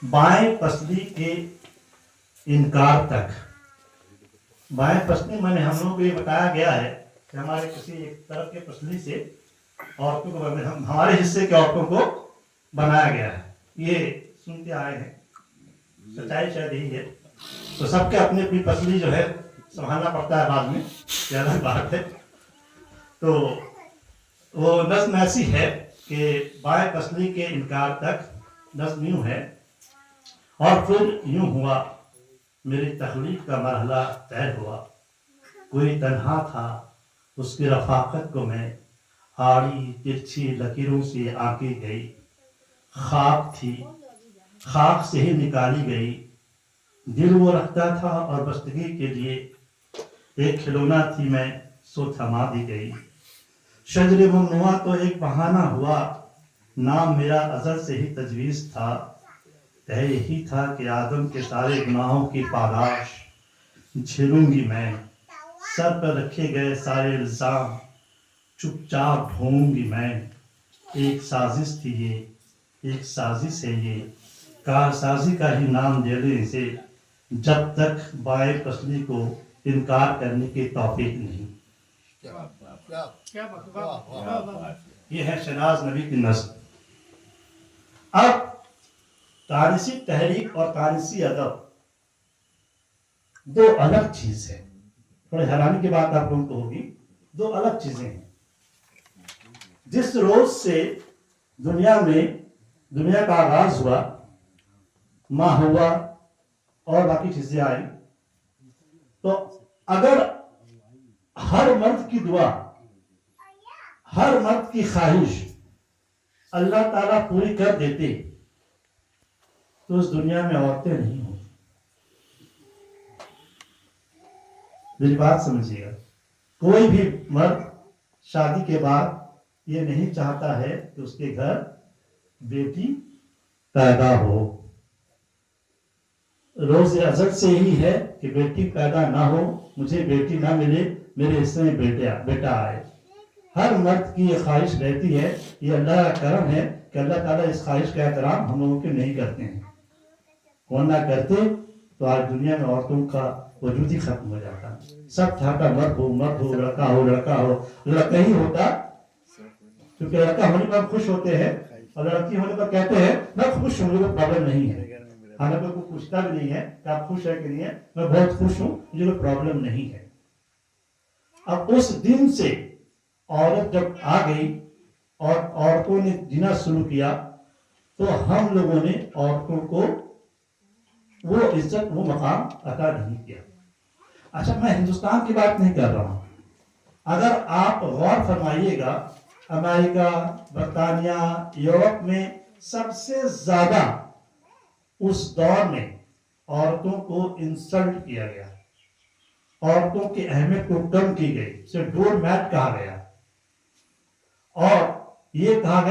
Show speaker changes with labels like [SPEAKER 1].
[SPEAKER 1] بائیں پسلی کے انکار تک. بائیں پسلی میں نے ہم لوگوں کو یہ بتایا گیا ہے کہ ہمارے کسی ایک طرف کے پسلی سے عورتوں کو ہمارے حصے کے عورتوں کو بنایا گیا ہے. یہ سنتے آئے ہیں, سچائی شاید یہی ہے. تو سب کے اپنی اپنی پسلی جو ہے سنبھالنا پڑتا ہے بعد میں, یہ الگ بات ہے. تو وہ نظم ایسی ہے کہ بائیں پسلی کے انکار تک نظم یوں ہے. اور پھر یوں ہوا میری تخلیق کا مرحلہ طے ہوا. کوئی تنہا تھا اس کی رفاقت کو میں آڑی ترچھی لکیروں سے آنکی گئی. خاک تھی خاک سے ہی نکالی گئی. دل وہ رکھتا تھا اور بستگی کے لیے ایک کھلونا تھی میں سو تھما دی گئی. شجر ممنوع تو ایک بہانہ ہوا, نام میرا ازل سے ہی تجویز تھا. طے یہی تھا کہ آدم کے سارے گناہوں کی پاداش جھیلوں گی میں. سر پر رکھے گئے سارے الزام چپ چاپ ڈھونگوں گی میں. ایک سازش تھی یہ, ایک سازش ہے یہ, کارسازی کا ہی نام دے دیں اسے, جب تک بائیں پسلی کو انکار کرنے کی توفیق نہیں. یہ ہے شہناز نبی کی نظم. اب تانسی تحریک اور تانسی ادب دو الگ چیز ہے. تھوڑے حیرانی کی بات آپ لوگوں کو ہوگی, دو الگ چیزیں ہیں. جس روز سے دنیا کا آغاز ہوا, ماں ہوا اور باقی چیزیں آئی, تو اگر ہر مرد کی دعا, ہر مرد کی خواہش اللہ تعالیٰ پوری کر دیتے تو اس دنیا میں عورتیں نہیں ہوتی. میری بات سمجھیے گا. کوئی بھی مرد شادی کے بعد یہ نہیں چاہتا ہے کہ اس کے گھر بیٹی پیدا ہو. روز ازل سے ہی ہے کہ بیٹی پیدا نہ ہو, مجھے بیٹی نہ ملے, میرے حصے میں بیٹا آئے. ہر مرد کی یہ خواہش رہتی ہے. یہ اللہ کا کرم ہے کہ اللہ تعالیٰ اس خواہش کا احترام ہم لوگوں کے نہیں کرتے ہیں. کون نہ کرتے تو آج دنیا میں عورتوں کا وجود ہی ختم ہو جاتا. سب چاہتا مرد ہو, لڑکا ہو. لڑکا ہی ہوتا کیونکہ لڑکا ہونے پر خوش ہوتے ہیں, اور لڑکی ہونے پر کہتے ہیں میں خوش ہوں, مجھے پرابلم نہیں ہے. حالانکہ کوئی پوچھتا بھی نہیں ہے کہ آپ خوش ہے کہ نہیں ہے, میں بہت خوش ہوں, مجھے کوئی پرابلم نہیں ہے. اب اس دن سے عورت جب آ گئی اور عورتوں نے جینا شروع کیا, تو ہم لوگوں نے عورتوں کو وہ عزت, وہ مقام عطا نہیں کیا. اچھا, میں ہندوستان کی بات نہیں کر رہا ہوں. اگر آپ غور فرمائیے گا, امریکہ, برطانیہ, یورپ میں سب سے زیادہ اس دور میں عورتوں کو انسلٹ کیا گیا, عورتوں کی اہمیت کو کم کی گئی, اسے ڈور میٹ کہا گیا, اور یہ کہا گیا